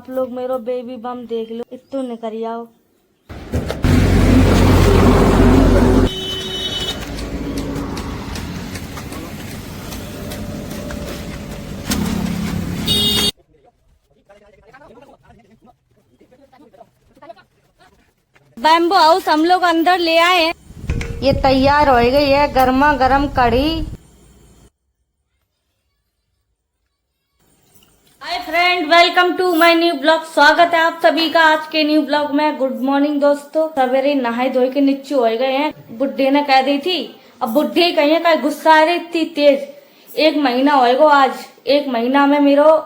आप लोग मेरो बेबी बम देख लो, इतो निकल आओ। बैम्बो हाउस हम लोग अंदर ले आए हैं, ये तैयार हो गई है गर्मा गर्म कढ़ी। Hi friend, welcome to my new blog. स्वागत है आप सभी का आज के न्यू ब्लॉग में। गुड मॉर्निंग दोस्तों। सवेरे नहाए धोए के नीचे हो गए हैं। बुड्ढे ने कह दी थी, अब बुड्ढे कहीं का गुस्सा आ रही थी तेज। 1 महीना होएगा आज, 1 महीना में मेरो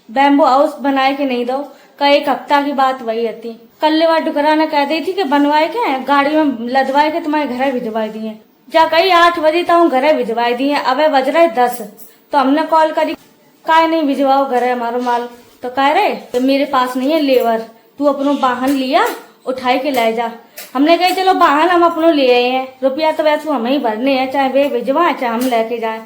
बैम्बो हाउस बनाए के नहीं दो का 1 हफ्ता की बात वही थी। कल बार डुकरा ने कह दी थी कि बनवाए के गाड़ी में लदवाए के तुम्हारे घरे भिजवा दिए। जा कही 8 बजे तक घरे भिजवाए दिए, अब बज रहे 10। तो हमने कॉल करी, काय नहीं भिजवाओ घरे हमारो माल। तो कह रहे तो मेरे पास नहीं है लेबर, तू अपनो वाहन लिया उठाई के ले जा। हमने कही चलो वाहन हम अपनो ले आए हैं, रुपया तो वैसे हमें ही भरने हैं, चाहे वे भिजवाए चाहे हम लेके जाए।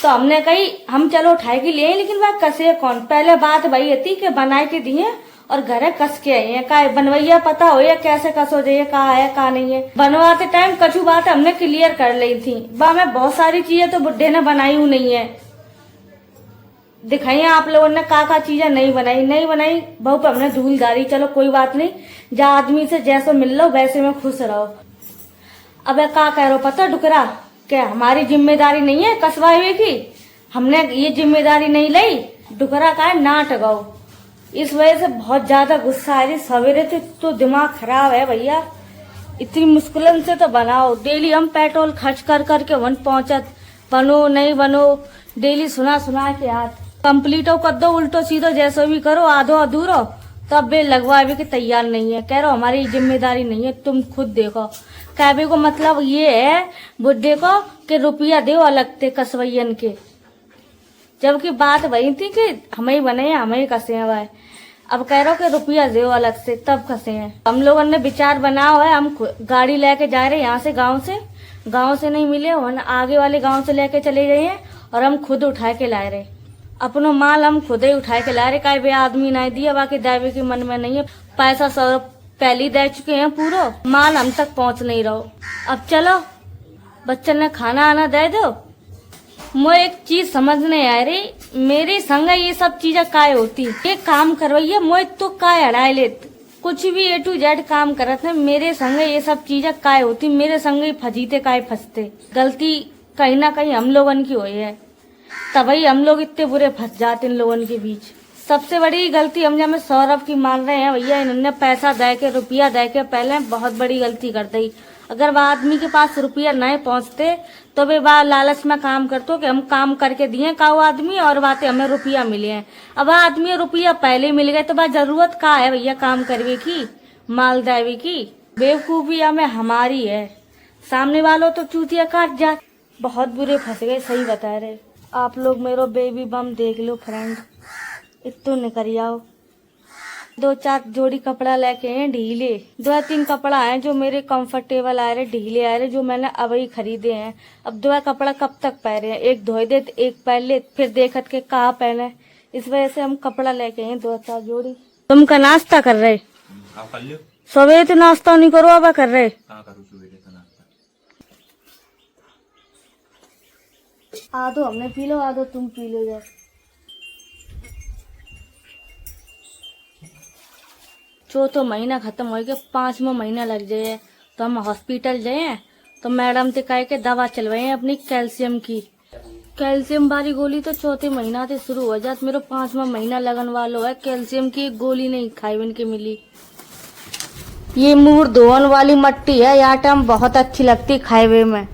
तो हमने कही हम चलो उठाई के लिए, लेकिन वह कसे कौन। पहले बात वही थी कि बनाए के दिए और घरे कस के आए हैं। का बनवैया पता हो या कैसे कस हो जाइए, कहा है कहा नहीं है। बनवाते टाइम कछु बात हमने क्लियर कर ली थी। वह में बहुत सारी चीजें तो बुड्ढे ने बनाई हूँ नहीं है, दिखाइए आप लोगों ने का चीजें नहीं बनाई बहु पे हमने धूल डाली। चलो कोई बात नहीं, जा आदमी से जैसे मिल लो वैसे में खुश रहो। अब का कह रहे हो पता डुकरा, क्या हमारी जिम्मेदारी नहीं है कसवाए की, हमने ये जिम्मेदारी नहीं ली। डुकरा का नाट गाओ, इस वजह से बहुत ज्यादा गुस्सा आ रही। सवेरे तो दिमाग खराब है भैया, इतनी मुश्किल से तो बनाओ। डेली हम पेट्रोल खर्च कर करके वन पहुंचत, बनो नहीं बनो डेली सुना के यार कंप्लीटो कर दो, उल्टो सीधो जैसे भी करो, आधो अधूरो तब वे लगवावे के तैयार नहीं है। कह रहे हमारी जिम्मेदारी नहीं है, तुम खुद देखो। कहने को मतलब ये है बुड्ढे को कि रुपया दो अलग थे कसवैयन के, जबकि बात वही थी कि हमें ही बने हैं हमें ही कसे हैं भाई। अब कह रहे हो कि रुपया दो अलग से तब कसे हैं। हम लोगों ने विचार बना हुआ है, हम गाड़ी लेके जा रहे हैं यहाँ से, गाँव से नहीं मिले वन आगे वाले गाँव से लेके चले गए हैं और हम खुद उठा के लाए रहे। अपनो माल हम खुद ही उठा के ला रहे, का वे आदमी नहीं दिया, बाकी दावे के मन में नहीं है। पैसा सब पहले दे चुके हैं, पूरा माल हम तक पहुंच नहीं रहो। अब चलो बच्चन ने खाना आना दे दो। मुझे एक चीज समझ नहीं आ रही, मेरे संग ये सब चीजें काय होती। एक काम करवाइए मुझे तो काय हड़ाए ले, कुछ भी A to Z काम करत है, मेरे संग ये सब चीजें काय होती, मेरे संग फजीते काय फंसते। गलती कहीं ना कहीं हम लोगन की हुई है, तभी हम लोग इतने बुरे फंस जाते इन लोगों के बीच। सबसे बड़ी गलती हम जब सौरभ की मान रहे हैं भैया, इन्होंने पैसा दे के रुपया दे के पहले बहुत बड़ी गलती कर दी। अगर वह आदमी के पास रुपया नहीं पहुंचते तो वे वह लालच में काम करते कि हम काम करके दिए का वो आदमी और बातें हमें रुपया मिले हैं। अब वह आदमी रुपया पहले मिल गए तो वह जरूरत का है भैया काम करवे की, माल देवे की। बेवकूफी हमें हमारी है, सामने वालों तो चूतिया काट जा। बहुत बुरे फंस गए, सही बता रहे। आप लोग मेरो बेबी बम देख लो फ्रेंड, इतो निकल आओ। 2-4 जोड़ी कपड़ा लेके हैं ढीले, 2-3 कपड़ा है जो मेरे कंफर्टेबल आ रहे, ढीले आ रहे, जो मैंने अभी खरीदे हैं। अब 2 कपड़ा कब तक पहने हैं, एक धोए दे एक पहन ले, फिर देखत के कहा पहने। इस वजह से हम कपड़ा लेके हैं 2-4 जोड़ी। तुम का नाश्ता कर रहे सवेरे तो नाश्ता नहीं करो, अब कर रहे आधो हमने पी लो, आधो तुम पी लो। जाओ चौथा महीना खत्म हो गया, 5वां महीना लग जाए तो हम हॉस्पिटल जाए तो मैडम से कह के दवा चलवाए अपनी कैल्शियम की। कैल्शियम वाली गोली तो चौथे महीना से शुरू हो जाती, मेरे 5वां महीना लगन वालो है। कैल्शियम की एक गोली नहीं खाई बन के मिली। ये मुंह धोवन वाली मट्टी है, यहाँ टाइम बहुत अच्छी लगती खाए में।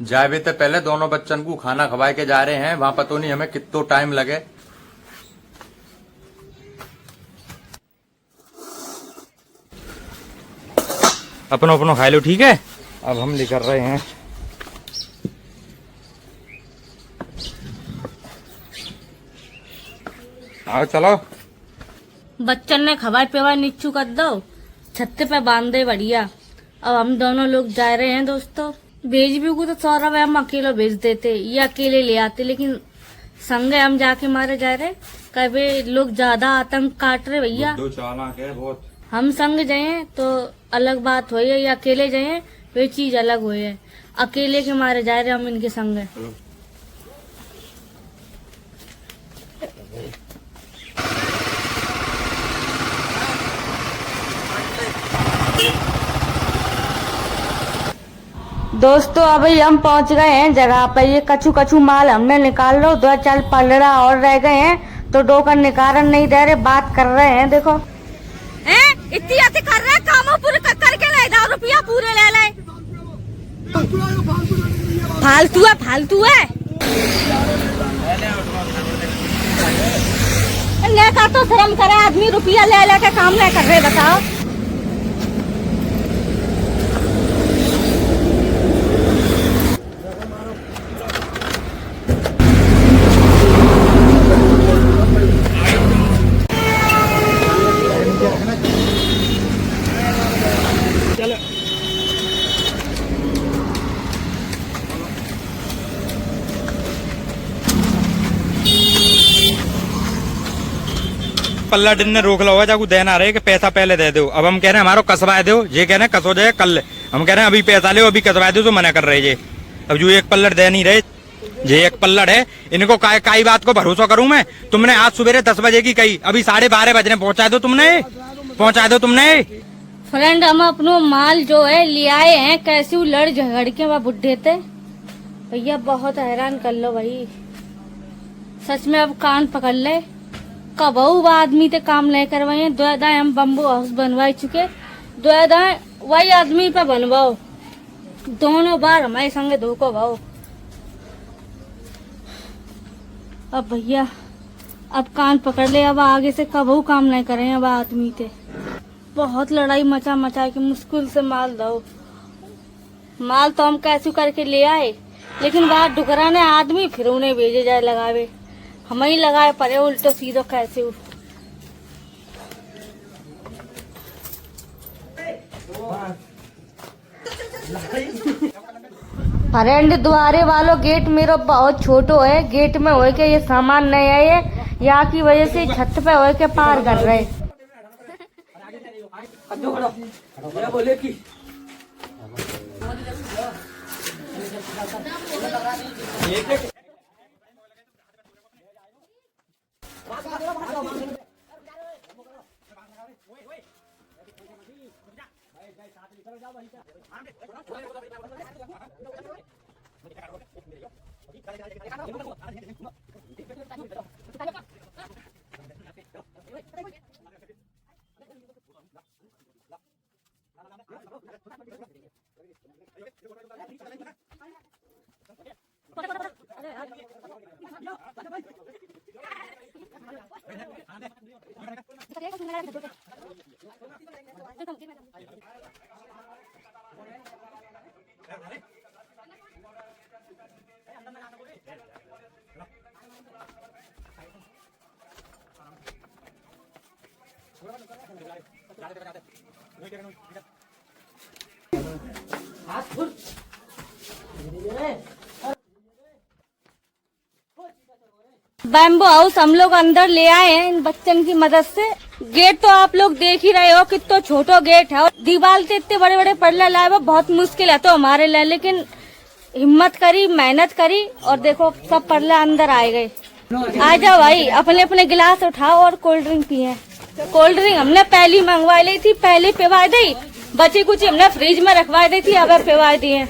जाए तो पहले दोनों बच्चन को खाना खवाए के जा रहे हैं, वहां पता नहीं हमें कितना टाइम लगे। अपनो खाए लो, ठीक है। अब हम निकल रहे हैं। आओ चलो। बच्चन ने खवाए पिवाए नीचू कर दो, छत्ते पे बांध दे बढ़िया। अब हम दोनों लोग जा रहे हैं दोस्तों। भेज भी को तो सौरभ हम अकेले भेज देते, ये अकेले ले आते, लेकिन संगे हम जाके मारे जा रहे। कभी लोग ज्यादा आतंक काट रहे भैया। दो चालाक है बहुत। हम संग जाए तो अलग बात हुई है, या अकेले जाए वे चीज अलग हुई है। अकेले के मारे जा रहे हम इनके संग है। दोस्तों अभी हम पहुंच गए हैं जगह पर। ये कछु कछु माल हमने निकाल लो, 2-4 पलड़ा और रह गए हैं तो डोकर निकालन नहीं दे रहे, बात कर रहे हैं। देखो इतनी आते कर रहे हैं, कामों पूरे करके ले 1000 रुपया पूरे ले ले। फालतू है, फालतू है। का तो शर्म करे आदमी, रुपया ले ले के काम नहीं कर रहे, बताओ। पल्ला दिन ने रोक लो होगा, जाकू देना रहे कि पैसा पहले दे दो। अब हम कह रहे हैं हमारो कसवाए दो, ये कह रहे हैं कसो जाए कल। हम कह रहे हैं अभी पैसा ले, अभी कसवाए दो, तो मना कर रहे ये। अब जो एक पल्लड़ दे नहीं रहे, ये एक पल्लड़ है, इनको काई बात को भरोसा करूं मैं। तुमने आज सुबह 10 बजे की कही, अभी 12:30 बजने पहुंचा दो तुमने। फ्रेंड हम अपनो माल जो है ले आए हैं, कैसे लड़ झगड़ के वह बुढ़े थे भैया, बहुत हैरान कर लो भाई सच में। अब कान पकड़ ले, कबहू आदमी ते काम नहीं करवाए। 2 हम बम्बू हाउस बनवाई चुके, 2 वही आदमी पे बनवाओ, दोनों बार हमारे संगे धोखो भाओ। अब भैया अब कान पकड़ ले, अब आगे से कबहू काम नहीं करें अब आदमी थे। बहुत लड़ाई मचा के मुश्किल से माल दो। माल तो हम कैसे करके ले आए, लेकिन बाहर डुकराने आदमी फिर उन्हें भेजे जाए लगावे, हम ही लगाए पड़े उल्टो सीधो कैसे। फ्रेंड द्वारे वालों गेट मेरा बहुत छोटो है, गेट में हो के ये सामान नहीं आए, यहाँ की वजह से छत पे हो के पार कर रहे। बैम्बो हाउस हम लोग अंदर ले आए हैं इन बच्चन की मदद से। गेट तो आप लोग देख ही रहे हो कितना छोटा गेट है, और दीवार से इतने बड़े बड़े पल्ला लाए वो बहुत मुश्किल है तो हमारे लिए, लेकिन हिम्मत करी, मेहनत करी और देखो सब पल्ला अंदर आए गए। आ जाओ भाई, अपने अपने गिलास उठाओ और कोल्ड ड्रिंक पिए। कोल्ड ड्रिंक हमने पहली मंगवा ली थी, पहले पिवा दी, बची कुछ हमने फ्रिज में रखवा दी थी, अब पिवा दिए।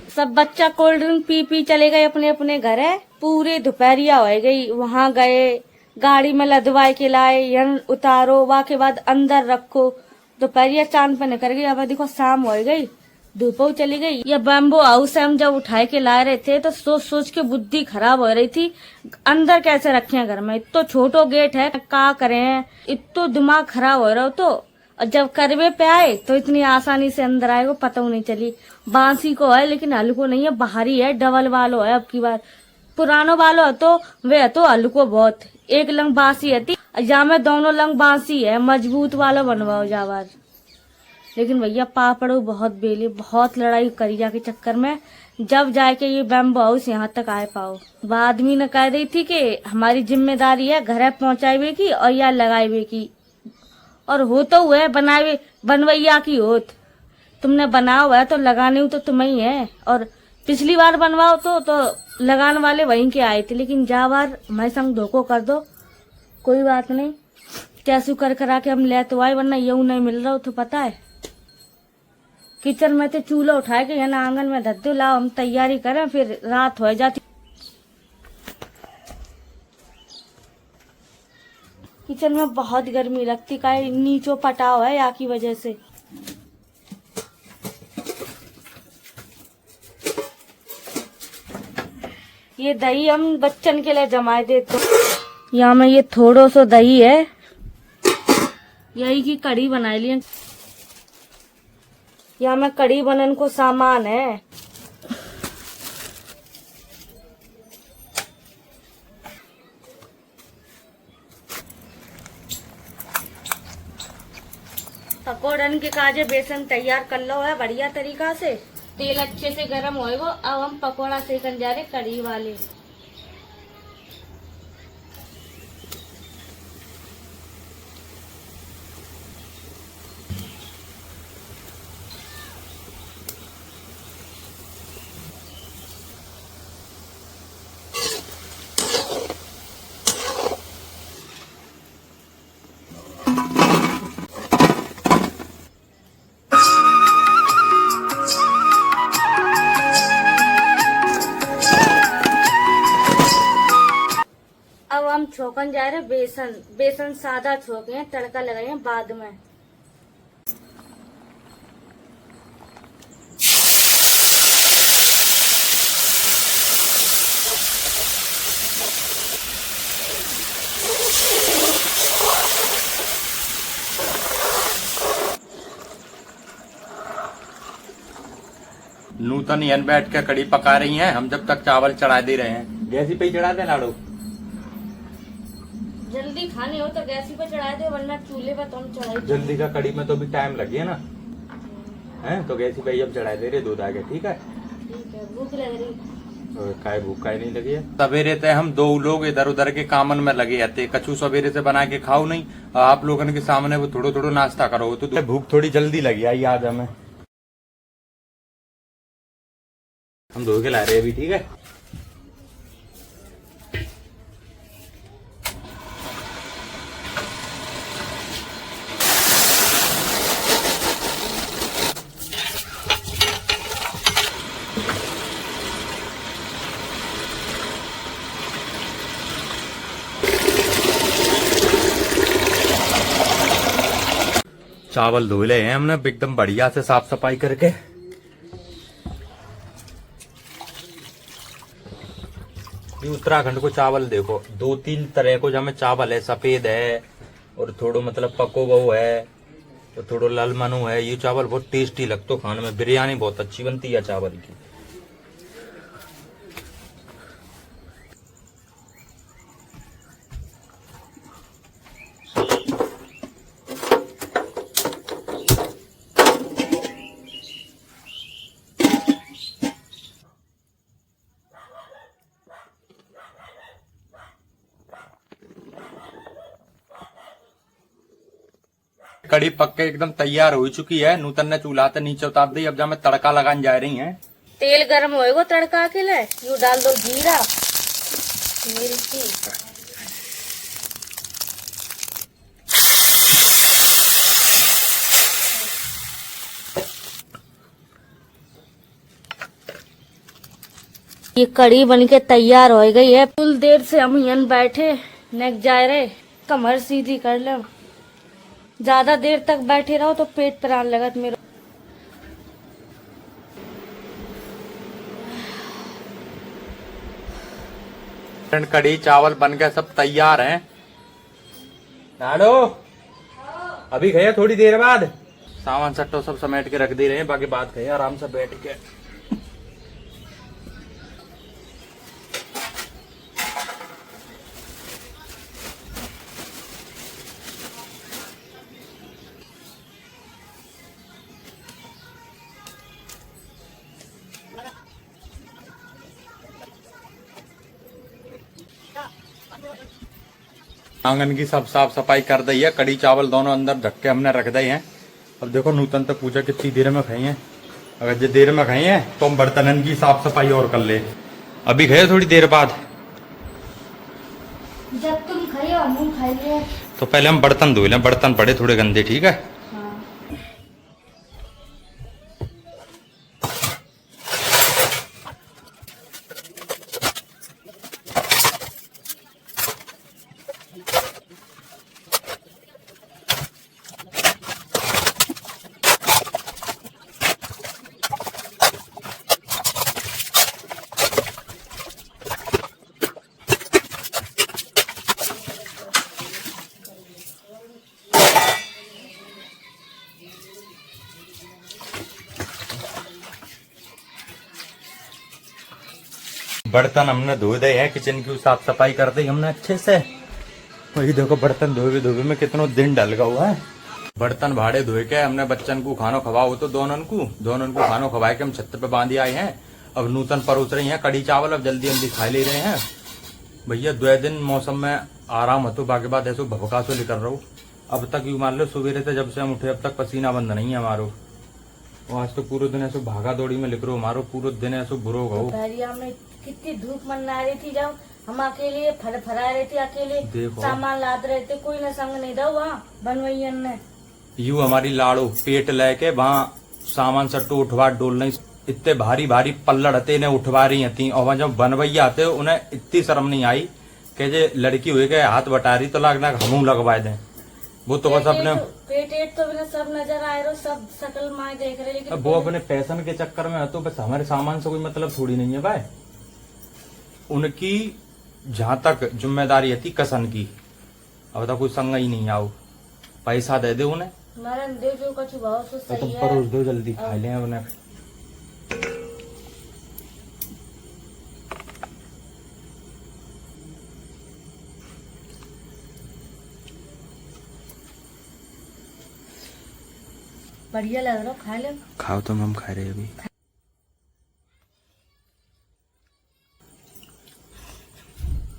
सब बच्चा कोल्ड ड्रिंक पी पी चले गए अपने अपने घर है। पूरी दोपहरिया हो गई, वहां गए गाड़ी में लदवाए के लाए, यहाँ उतारो, वहाँ के बाद अंदर रखो, दोपहरिया चांद पे निकल गई। अब देखो शाम हो गई, धूप चली गई। ये बैम्बो हाउस हम जब उठाए के ला रहे थे तो सोच सोच के बुद्धि खराब हो रही थी, अंदर कैसे रखे घर में, इतो छोटो गेट है, क्या करें, इतो दिमाग खराब हो रहा हो। तो और जब करवे पे आए तो इतनी आसानी से अंदर आए को पता नहीं चली। बांसी को है लेकिन हल्को नहीं है, बाहरी है, डबल वालो है। अब की बार पुरानो वालो है तो वे तो हल्को बहुत, एक लंग बांसी है, जा में दोनों लंग बांसी है, मजबूत वाला बनवाओ जावार। लेकिन भैया पापड़ो बहुत बेले, बहुत लड़ाई करी जाके चक्कर में जब जाके ये बैम्बो हाउस यहाँ तक आए पाओ। वह आदमी ने कह दी थी कि हमारी जिम्मेदारी है घर पहुँचावे की और या लगावे की, और हो तो हुए बनावे बनवैया की होत, तुमने बनाओ है तो लगाने तो तुम ही है, और पिछली बार बनवाओ तो लगाने वाले वहीं के आए थे, लेकिन जा बार मैं संग धोखो कर दो, कोई बात नहीं, कैसे कर करा के हम ले तो आए, वरना यूं नहीं मिल रहा हो तो पता है। किचन में तो चूल्हा उठाए के यहाँ आंगन में धर दो, लाओ हम तैयारी करें, फिर रात हो जाती। किचन में बहुत गर्मी लगती, का नीचो पटाव है या की वजह से। ये दही हम बच्चन के लिए जमाए देते, यहाँ में ये थोड़ो सो दही है, यही की कढ़ी बनाई ली। यहाँ में कढ़ी बनन को सामान है। पकौड़न के काजे बेसन तैयार कर लो है बढ़िया तरीका से, तेल अच्छे से गर्म होएगो। अब हम पकौड़ा सेकन जा रहे कढ़ी वाले। अब हम छोकन जा रहे बेसन सादा छोके हैं, तड़का लगाए हैं बाद में। नूतन यन बैठ के कड़ी पका रही हैं, हम जब तक चावल चढ़ा दे रहे हैं। गैसी पे ही चढ़ा दे लाड़ू, जल्दी खाने हो तो गैसी पे चढ़ा दे, वरना चूल्हे पे तो हम चढ़ाई। जल्दी का कड़ी में तो भी टाइम लगे ना, हैं तो गैसी पे ही अब चढ़ा दे रहे, दूध आ गया। ठीक है, ठीक है, भूख लग रही। काय भूख काय नहीं लगी है। सवेरे तय हम दो लोग इधर उधर के कामन में लगे रहते, कछु सवेरे से बना के खाओ नहीं, आप लोगों के सामने वो थोड़ो थोड़ो नाश्ता करो, तो भूख थोड़ी जल्दी लगी आई आज हमें। हम धो के ला रहे हैं अभी। ठीक है, चावल धो ले हैं हमने एकदम बढ़िया से साफ सफाई करके। ये उत्तराखंड को चावल देखो, 2-3 तरह को जमे चावल है, सफेद है और थोड़ो मतलब पको वो है और थोड़ो लाल मनु है। ये चावल बहुत टेस्टी लगता खाने में, बिरयानी बहुत अच्छी बनती है चावल की। कड़ी पक के एकदम तैयार हो चुकी है। नूतन ने चूल्हा से नीचे उतार दी, अब जब मैं तड़का लगाने जा रही हैं। तेल गर्म होएगा तड़का के लिए, यूं डाल दो जीरा मिर्ची, ये कड़ी बनके तैयार हो गई है। फुल देर से हम यन बैठे नेक जा रहे, कमर सीधी कर लो, ज्यादा देर तक बैठे रहो तो पेट प्राण लगत मेरा। कड़ी चावल बन गए, सब तैयार हैं। लाडो अभी गए थोड़ी देर बाद, सामान सट्टो सब समेट के रख दे रहे हैं, बाकी बात गए आराम से बैठ के। आंगन की सब साफ सफाई कर दी है, कड़ी चावल दोनों अंदर ढक के हमने रख दिए हैं। अब देखो नूतन तक पूजा कितनी देर में खाई है। अगर जो देर में खाई है तो हम बर्तनन की साफ सफाई और कर ले। अभी गए थोड़ी देर बाद, जब तुम खाइयो हम खाइए। तो पहले हम बर्तन धो लें, बर्तन पड़े थोड़े गंदे, ठीक है। बर्तन हमने धो दे हैं, किचन की साफ सफाई कर दी हमने अच्छे से। वही देखो बर्तन धोए में कितना दिन डल गया हुआ है। बर्तन भाड़े धोए के हमने बच्चन को खानो खवाओ, तो दोनों को खानो खवाए के हम छत पे बांधे आए हैं। अब नूतन परोस रही हैं कड़ी चावल, अब जल्दी जल्दी खा ले रहे हैं भैया। 2 दिन मौसम में आराम हो, बाकी बाद ऐसे भभका से निकल रहा हूँ। अब तक यू मान लो सुबह से जब से हम उठे अब तक पसीना बंद नहीं है हमारो। आज तो पूरे दिन ऐसे भागा दौड़ी में लिख रहा हूँ, हमारो पूरे दिन ऐसे बुरो गो। कितनी धूप मना रही थी, जब हम अकेले फरा रहे थे, अकेले सामान लाद रहे थे, कोई न संग नहीं था वहाँ बनवैयन ने। यू हमारी लाड़ो पेट लेके वहाँ सामान सट्टू उठवा डोल नहीं, इतने भारी भारी पल्लड़ते ने उठवा रही थी। और वहाँ जब बनवैया आते उन्हें इतनी शर्म नहीं आई कि जे लड़की हुई के हाथ बटा रही तो लगना हम लगवा दें। वो तो बस अपने पेट तो बिना सब नजर आए रहो, सब सकल माए देख रहे, लेकिन वो अपने पैसन के चक्कर में है, तो बस हमारे सामान से कोई मतलब थोड़ी नहीं है भाई। उनकी जहां तक जिम्मेदारी थी कसन की, अब तक कोई संग ही नहीं आओ, पैसा दे दे उन्हें, मरन दे जो कुछ बहुत तो सही तुम है। परोस दो जल्दी खा लें उन्हें। बढ़िया लग रहा, खा ले। खाओ तुम, हम खा रहे अभी।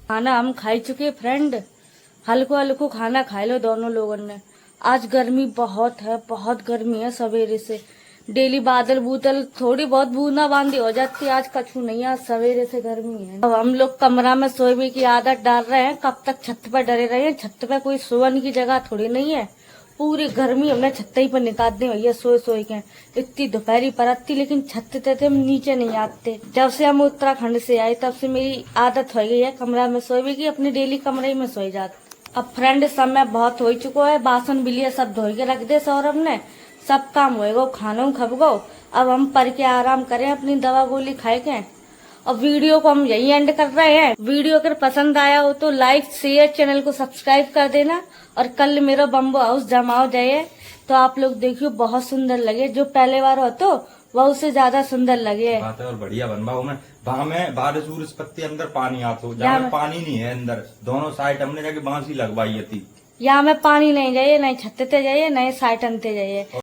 खाना हम खाई चुके फ्रेंड, हल्को हल्को खाना खा लो दोनों लोगों ने। आज गर्मी बहुत है, बहुत गर्मी है सवेरे से। डेली बादल बूदल थोड़ी बहुत बूंदा बांदी हो जाती, आज कछु नहीं, आज सवेरे से गर्मी है। अब हम लोग कमरा में सोए की आदत डाल रहे हैं, कब तक छत पर डरे रहे हैं। छत पे कोई सोने की जगह थोड़ी नहीं है, पूरी गर्मी हमने छत ही पर निकाल दी भैया सोए के। इतनी दोपहरी परतती, लेकिन छत थे हम नीचे नहीं आते। जब से हम उत्तराखंड से आए तब से मेरी आदत हो गई है कमरा में सोए की, अपने डेली कमरे में सोए जाते। अब फ्रेंड समय बहुत हो चुका है, बासन बिलिया सब धो के रख दे सौरभ ने, सब काम होएगा, खाना खप गो। अब हम पर के आराम करें, अपनी दवा गोली खाए के। और वीडियो को हम यही एंड कर रहे हैं। वीडियो अगर पसंद आया हो तो लाइक शेयर, चैनल को सब्सक्राइब कर देना। और कल मेरा बम्बो हाउस जमाओ जाए तो आप लोग देखियो, बहुत सुंदर लगे। जो पहले बार हो तो वह उससे ज्यादा सुंदर लगे। बात है और बढ़िया बनवाओ में वहाँ में बारिश उरिश पत्ती अंदर पानी आता हो, जहाँ पानी नहीं है अंदर, दोनों साइड हमने जाके बांसी लगवाई थी। यहाँ में पानी नहीं जाइए, नहीं छत ते जाइए, नहीं साइड अंते जाइए।